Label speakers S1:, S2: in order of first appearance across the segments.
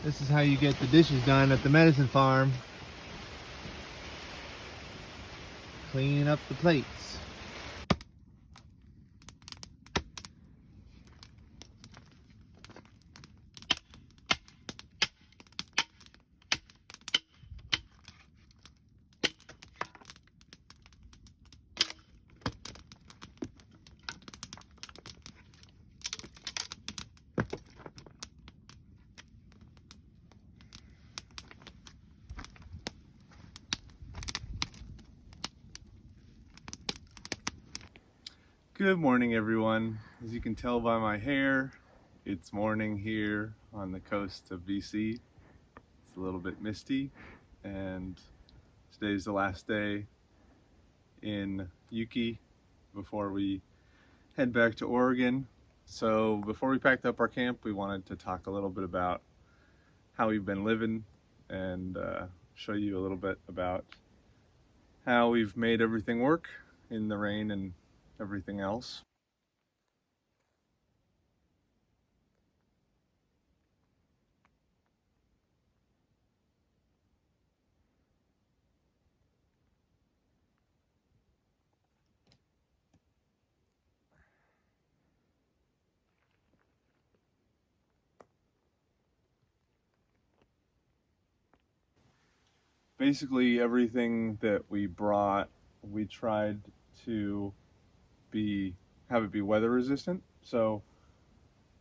S1: This is how you get the dishes done at the medicine farm. Cleaning up the plates. Good morning, everyone. As you can tell by my hair, it's morning here on the coast of BC. It's a little bit misty, and today's the last day in Yuki before we head back to Oregon. So before we packed up our camp, we wanted to talk a little bit about how we've been living and show you a little bit about how we've made everything work in the rain and everything else. Basically everything that we brought, we tried to have it be weather resistant. So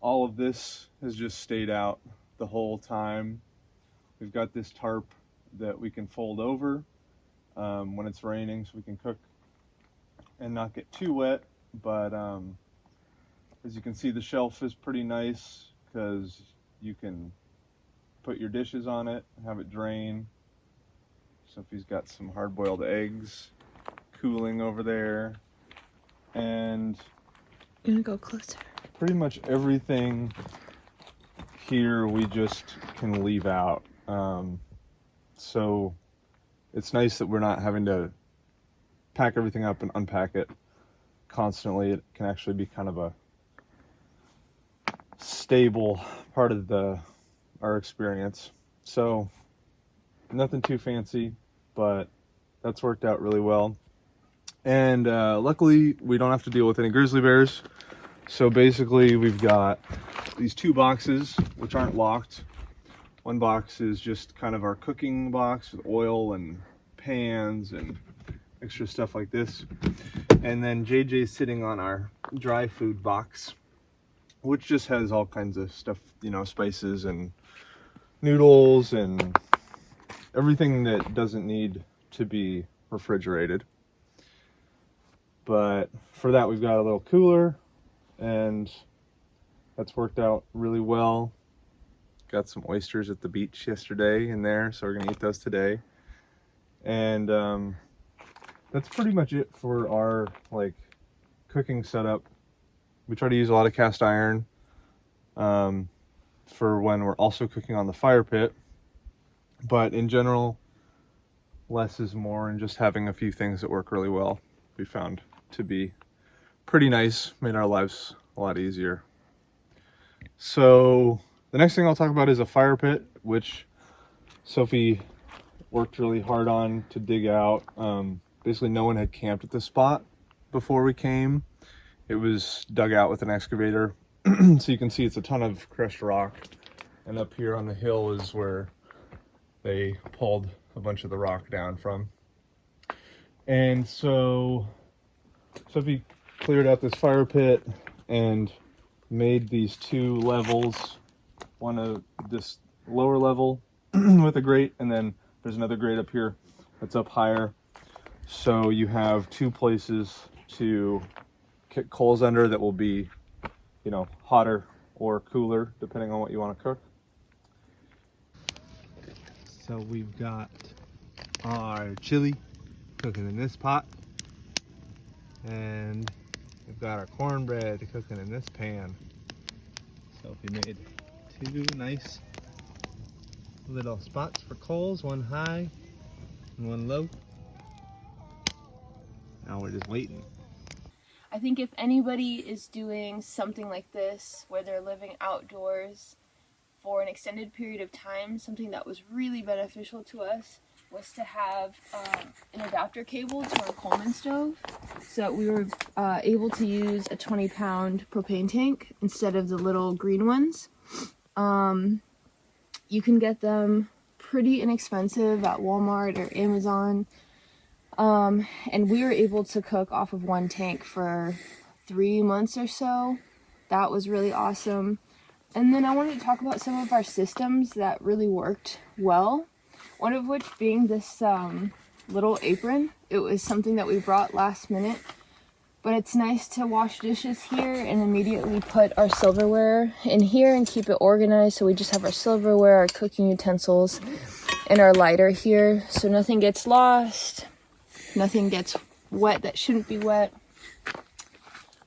S1: all of this has just stayed out the whole time. We've got this tarp that we can fold over when it's raining, so we can cook and not get too wet. But as you can see, the shelf is pretty nice because you can put your dishes on it, have it drain. Sophie's got some hard-boiled eggs cooling over there, and
S2: I'm gonna go closer.
S1: Pretty much everything here we just can leave out. So it's nice that we're not having to pack everything up and unpack it constantly. It can actually be kind of a stable part of our experience. So nothing too fancy, but that's worked out really well. And luckily we don't have to deal with any grizzly bears. So basically we've got these two boxes which aren't locked. One box is just kind of our cooking box with oil and pans and extra stuff like this. And then JJ's sitting on our dry food box, which just has all kinds of stuff, you know, spices and noodles and everything that doesn't need to be refrigerated. But for that we've got a little cooler, and that's worked out really well. Got some oysters at the beach yesterday in there, so we're gonna eat those today. And that's pretty much it for our cooking setup. We try to use a lot of cast iron for when we're also cooking on the fire pit, but in general less is more, and just having a few things that work really well we found to be pretty nice, made our lives a lot easier. So the next thing I'll talk about is a fire pit, which Sophie worked really hard on to dig out. Basically no one had camped at this spot before we came. It was dug out with an excavator. So you can see it's a ton of crushed rock, and up here on the hill is where they pulled a bunch of the rock down from. And so Sophie cleared out this fire pit and made these two levels, one of this lower level with a grate, and then there's another grate up here that's up higher. So you have two places to kick coals under that will be, you know, hotter or cooler depending on what you want to cook. So we've got our chili cooking in this pot, and we've got our cornbread cooking in this pan. So we made two nice little spots for coals, one high and one low. Now we're just waiting.
S2: I think if anybody is doing something like this where they're living outdoors for an extended period of time, something that was really beneficial to us was to have an adapter cable to our Coleman stove, so that we were able to use a 20-pound propane tank instead of the little green ones. You can get them pretty inexpensive at Walmart or Amazon. And we were able to cook off of one tank for 3 months or so. That was really awesome. And then I wanted to talk about some of our systems that really worked well. One of which being this little apron. It was something that we brought last minute. But it's nice to wash dishes here and immediately put our silverware in here and keep it organized. So we just have our silverware, our cooking utensils, and our lighter here. So nothing gets lost. Nothing gets wet that shouldn't be wet.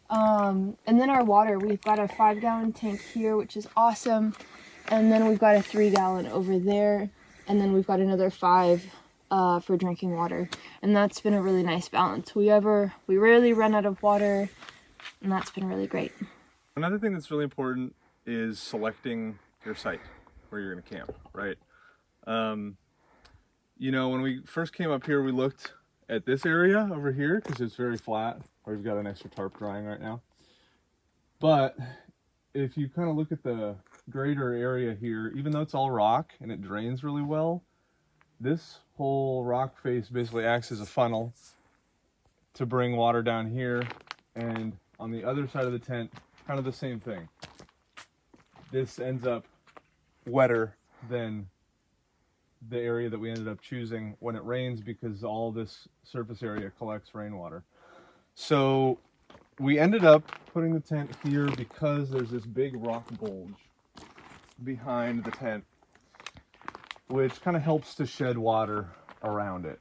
S2: And then our water, we've got a 5-gallon tank here, which is awesome. And then we've got a 3-gallon over there. And then we've got another 5 for drinking water. And that's been a really nice balance. We rarely run out of water, and that's been really great.
S1: Another thing that's really important is selecting your site where you're going to camp, right? You know, when we first came up here, we looked at this area over here because it's very flat. We've got an extra tarp drying right now. But if you kind of look at the greater area here, even though it's all rock and it drains really well, this whole rock face basically acts as a funnel to bring water down here. And on the other side of the tent, kind of the same thing. This ends up wetter than the area that we ended up choosing when it rains, because all this surface area collects rainwater. So we ended up putting the tent here because there's this big rock bulge behind the tent, which kind of helps to shed water around it.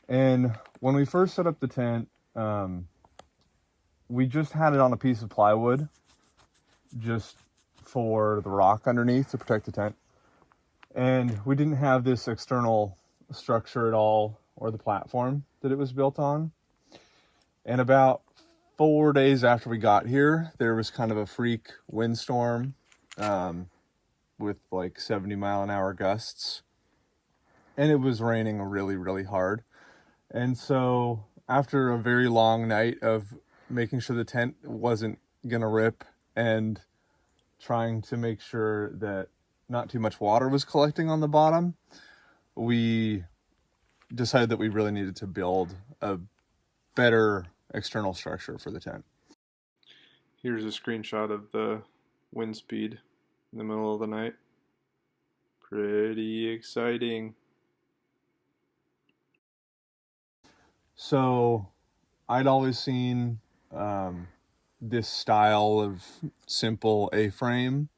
S1: And when we first set up the tent, we just had it on a piece of plywood just for the rock underneath to protect the tent. And we didn't have this external structure at all, or the platform that it was built on. And about 4 days after we got here, there was kind of a freak windstorm with like 70-mile-an-hour gusts. And it was raining really, really hard. And so after a very long night of making sure the tent wasn't gonna rip and trying to make sure that not too much water was collecting on the bottom, we decided that we really needed to build a better external structure for the tent. Here's a screenshot of the wind speed in the middle of the night. Pretty exciting. So I'd always seen this style of simple A-frame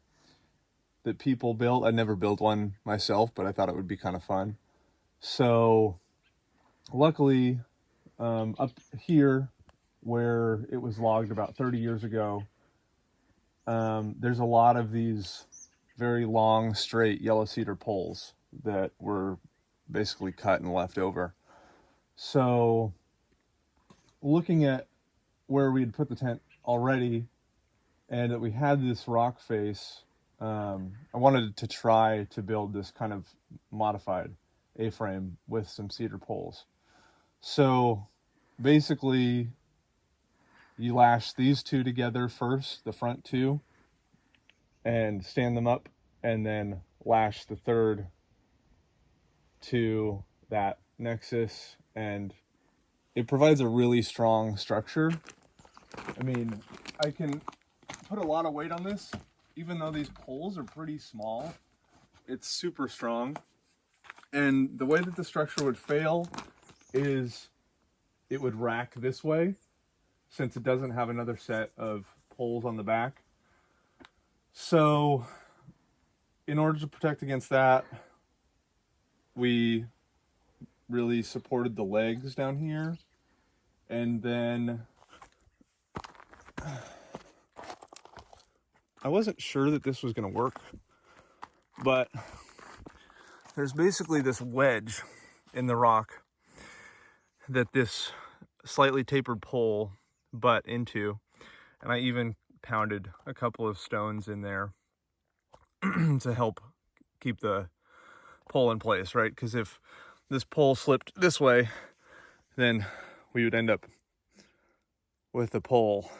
S1: that people built. I'd never built one myself, but I thought it would be kind of fun. So luckily, up here where it was logged about 30 years ago, there's a lot of these very long, straight yellow cedar poles that were basically cut and left over. So looking at where we had put the tent already and that we had this rock face, I wanted to try to build this kind of modified A-frame with some cedar poles. So basically you lash these two together first, the front two, and stand them up, and then lash the third to that nexus, and it provides a really strong structure. I mean, I can put a lot of weight on this, even though these poles are pretty small. It's super strong. And the way that the structure would fail is it would rack this way, since it doesn't have another set of poles on the back. So in order to protect against that, we really supported the legs down here. And then I wasn't sure that this was going to work, but there's basically this wedge in the rock that this slightly tapered pole butt into, and I even pounded a couple of stones in there to help keep the pole in place, right? Because if this pole slipped this way, then we would end up with the pole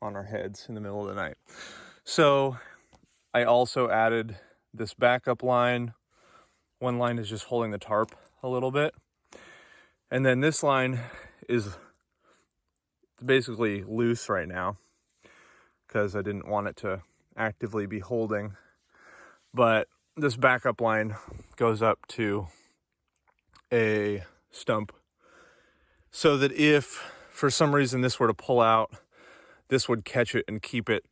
S1: on our heads in the middle of the night. So I also added this backup line. One line is just holding the tarp a little bit. And then this line is basically loose right now because I didn't want it to actively be holding. But this backup line goes up to a stump so that if for some reason this were to pull out, this would catch it and keep it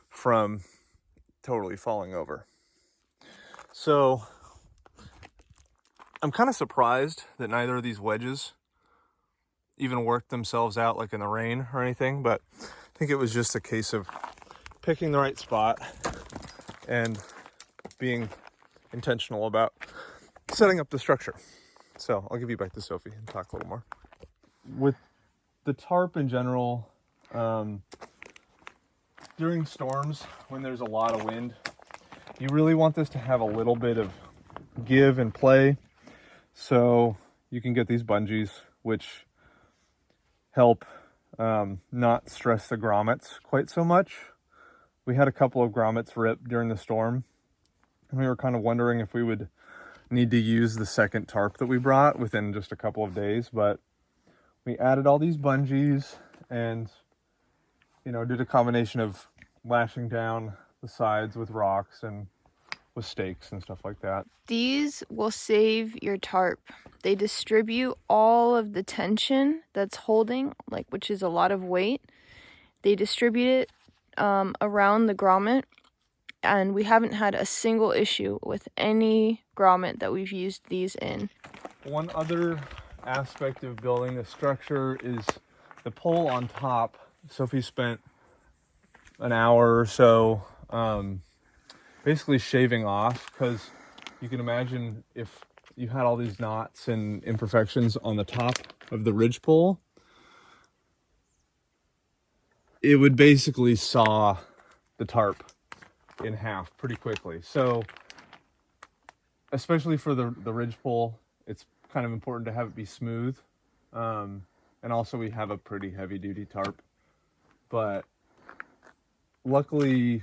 S1: from totally falling over. So I'm kind of surprised that neither of these wedges even worked themselves out like in the rain or anything, but I think it was just a case of picking the right spot and being intentional about setting up the structure. So I'll give you back to Sophie and talk a little more. With the tarp in general, during storms, when there's a lot of wind, you really want this to have a little bit of give and play. So you can get these bungees, which help not stress the grommets quite so much. We had a couple of grommets rip during the storm, and we were kind of wondering if we would need to use the second tarp that we brought within just a couple of days, but we added all these bungees and, you know, did a combination of lashing down the sides with rocks and with stakes and stuff like that.
S2: These will save your tarp. They distribute all of the tension that's holding, like, which is a lot of weight. They distribute it around the grommet, and we haven't had a single issue with any grommet that we've used these in.
S1: One other aspect of building the structure is the pole on top. Sophie spent an hour or so basically shaving off, because you can imagine if you had all these knots and imperfections on the top of the ridge pole, it would basically saw the tarp in half pretty quickly. So especially for the ridge pole, it's kind of important to have it be smooth. And also we have a pretty heavy duty tarp, but luckily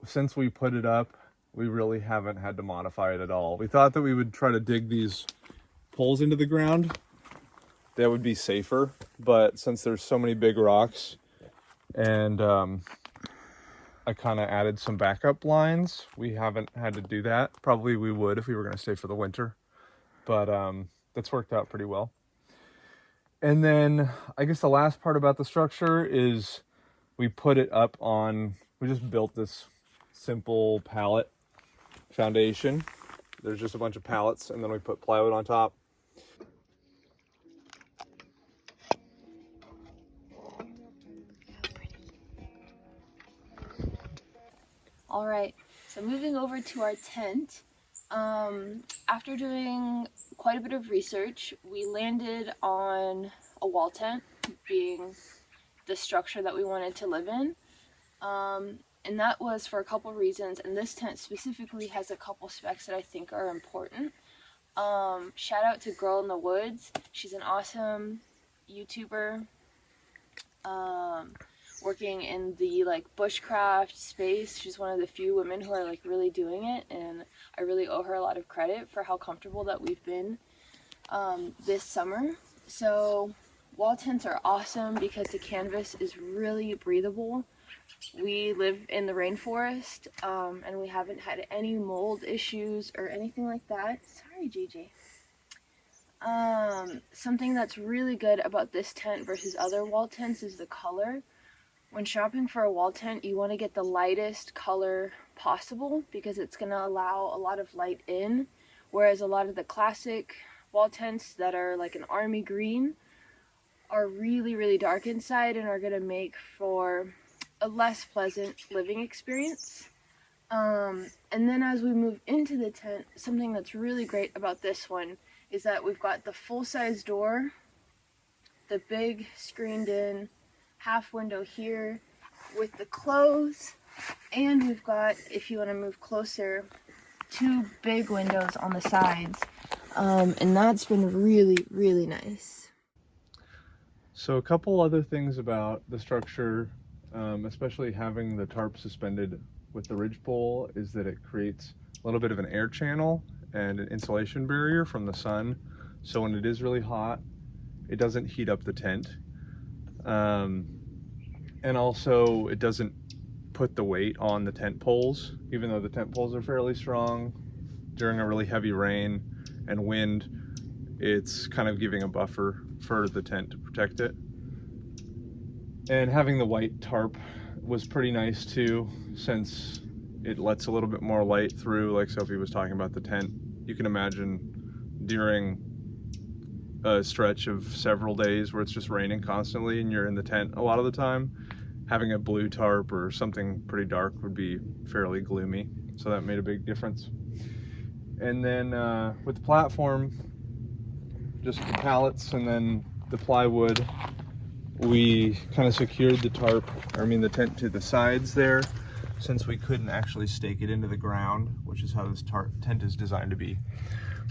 S1: since we put it up, we really haven't had to modify it at all. We thought that we would try to dig these poles into the ground. That would be safer, but since there's so many big rocks and I kind of added some backup lines, we haven't had to do that. Probably we would if we were going to stay for the winter, but that's worked out pretty well. And then I guess the last part about the structure is we put it up on, we just built this simple pallet foundation. There's just a bunch of pallets and then we put plywood on top.
S2: All right, so moving over to our tent. After doing quite a bit of research, we landed on a wall tent, being the structure that we wanted to live in. And that was for a couple reasons, and this tent specifically has a couple specs that I think are important. Shout out to Girl in the Woods. She's an awesome YouTuber, working in the like bushcraft space. She's one of the few women who are like really doing it, and I really owe her a lot of credit for how comfortable that we've been this summer. So wall tents are awesome because the canvas is really breathable. We live in the rainforest, and we haven't had any mold issues or anything like that. Sorry, JJ. Something that's really good about this tent versus other wall tents is the color. When shopping for a wall tent, you want to get the lightest color possible because it's going to allow a lot of light in, whereas a lot of the classic wall tents that are like an army green are really, really dark inside and are going to make for a less pleasant living experience. And then as we move into the tent, something that's really great about this one is that we've got the full-size door, the big screened-in half window here with the clothes, And we've got, if you want to move closer, 2 big windows on the sides. And that's been really, really nice.
S1: So a couple other things about the structure, especially having the tarp suspended with the ridgepole, is that it creates a little bit of an air channel and an insulation barrier from the sun. So when it is really hot, it doesn't heat up the tent. And also it doesn't put the weight on the tent poles, even though the tent poles are fairly strong. During a really heavy rain and wind, it's kind of giving a buffer for the tent to protect it. And having the white tarp was pretty nice too, since it lets a little bit more light through, like Sophie was talking about the tent. You can imagine during a stretch of several days where it's just raining constantly and you're in the tent a lot of the time, having a blue tarp or something pretty dark would be fairly gloomy. So that made a big difference. And then with the platform, just the pallets and then the plywood, we kind of secured the the tent to the sides there, since we couldn't actually stake it into the ground, which is how this tent is designed to be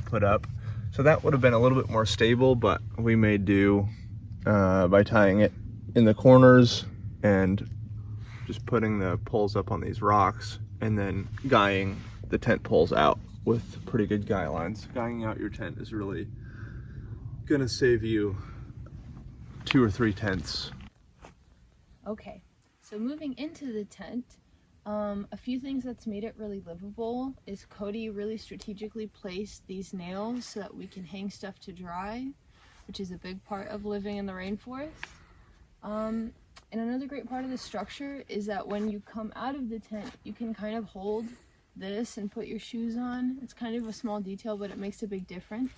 S1: put up. So that would have been a little bit more stable, but we made do by tying it in the corners and just putting the poles up on these rocks and then guying the tent poles out with pretty good guy lines. Guying out your tent is really gonna save you 2 or 3 tents.
S2: Okay, so moving into the tent, a few things that's made it really livable is Cody really strategically placed these nails so that we can hang stuff to dry, which is a big part of living in the rainforest. And another great part of the structure is that when you come out of the tent, you can kind of hold this and put your shoes on. It's kind of a small detail, but it makes a big difference.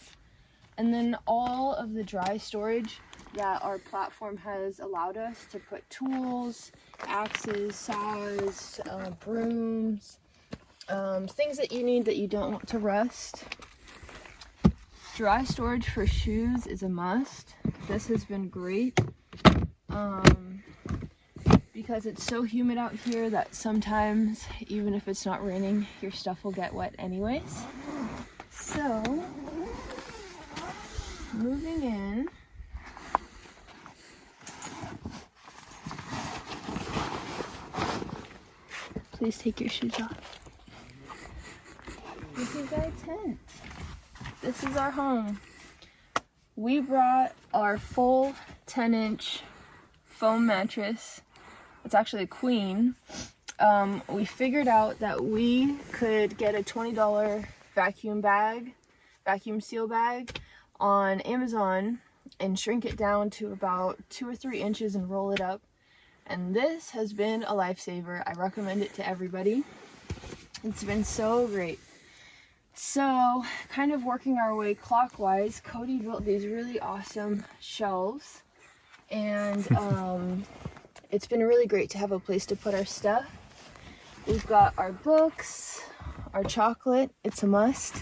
S2: And then all of the dry storage that our platform has allowed us to put tools, axes, saws, brooms, things that you need that you don't want to rust. Dry storage for shoes is a must. This has been great because it's so humid out here that sometimes, even if it's not raining, your stuff will get wet anyways. So, moving in. Please take your shoes off. This is our tent. This is our home. We brought our full 10-inch foam mattress. It's actually a queen. We figured out that we could get a $20 vacuum seal bag on Amazon and shrink it down to about 2 or 3 inches and roll it up. And this has been a lifesaver. I recommend it to everybody. It's been so great. So, kind of working our way clockwise, Cody built these really awesome shelves. And it's been really great to have a place to put our stuff. We've got our books, our chocolate, it's a must.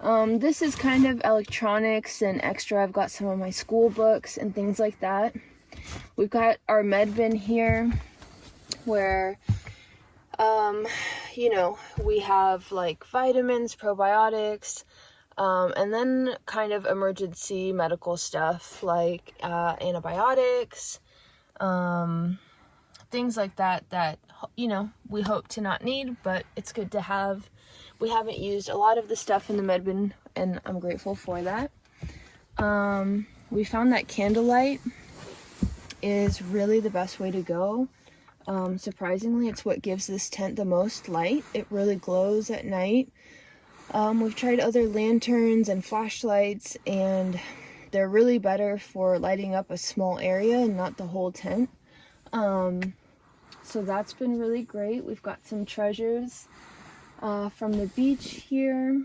S2: This is kind of electronics and extra. I've got some of my school books and things like that. We've got our med bin here where, we have like vitamins, probiotics, and then kind of emergency medical stuff like antibiotics, things like that, we hope to not need, but it's good to have. We haven't used a lot of the stuff in the med bin, and I'm grateful for that. We found that candlelight is really the best way to go. Surprisingly, it's what gives this tent the most light. It really glows at night. We've tried other lanterns and flashlights, and they're really better for lighting up a small area and not the whole tent. So that's been really great. We've got some treasures from the beach here.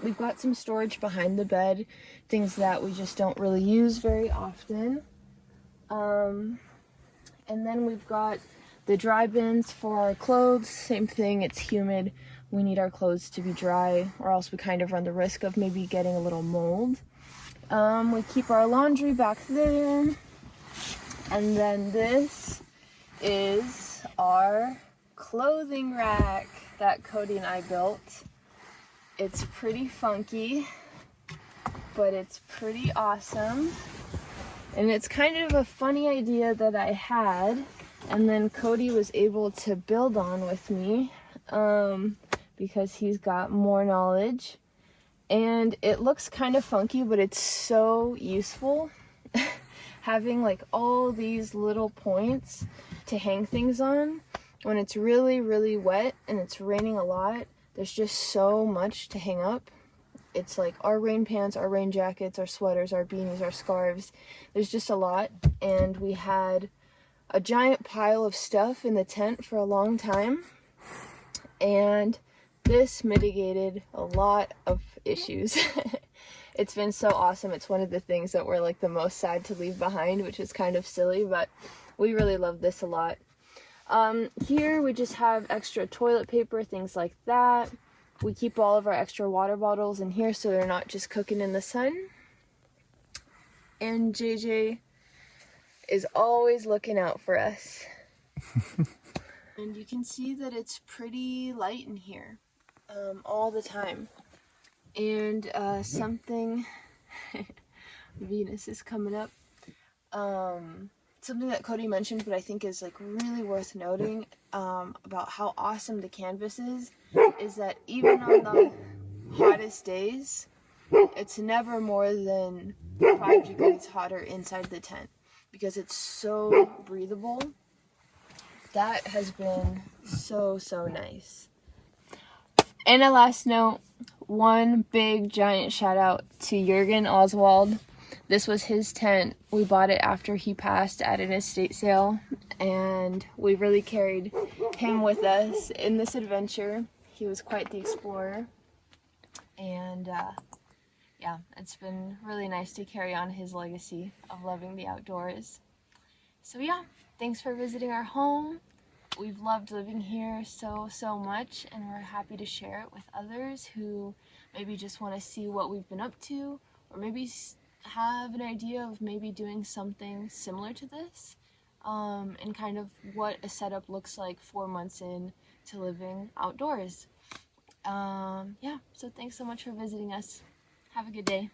S2: We've got some storage behind the bed, things that we just don't really use very often. And then we've got the dry bins for our clothes. Same thing, it's humid. We need our clothes to be dry, or else we kind of run the risk of maybe getting a little mold. We keep our laundry back there. And then this is our clothing rack that Cody and I built. It's pretty funky, but it's pretty awesome. And it's kind of a funny idea that I had, and then Cody was able to build on with me because he's got more knowledge. And it looks kind of funky, but it's so useful. Having like all these little points to hang things on when it's really, really wet and it's raining a lot. There's just so much to hang up. It's like our rain pants, our rain jackets, our sweaters, our beanies, our scarves. There's just a lot. And we had a giant pile of stuff in the tent for a long time. And this mitigated a lot of issues. It's been so awesome. It's one of the things that we're like the most sad to leave behind, which is kind of silly, but we really love this a lot. Here we just have extra toilet paper, things like that. We keep all of our extra water bottles in here so they're not just cooking in the sun. And JJ is always looking out for us. And you can see that it's pretty light in here all the time. And something, Venus is coming up. Something that Cody mentioned, but I think is like really worth noting about how awesome the canvas is that even on the hottest days, it's never more than 5 degrees hotter inside the tent because it's so breathable. That has been so nice. And a last note, one big giant shout out to Jurgen Oswald. This was his tent. We bought it after he passed at an estate sale, and we really carried him with us in this adventure. He was quite the explorer, and yeah, it's been really nice to carry on his legacy of loving the outdoors. So yeah, thanks for visiting our home. We've loved living here so much, and we're happy to share it with others who maybe just want to see what we've been up to, or maybe have an idea of maybe doing something similar to this, and kind of what a setup looks like 4 months in to living outdoors. Yeah, so thanks so much for visiting us. Have a good day.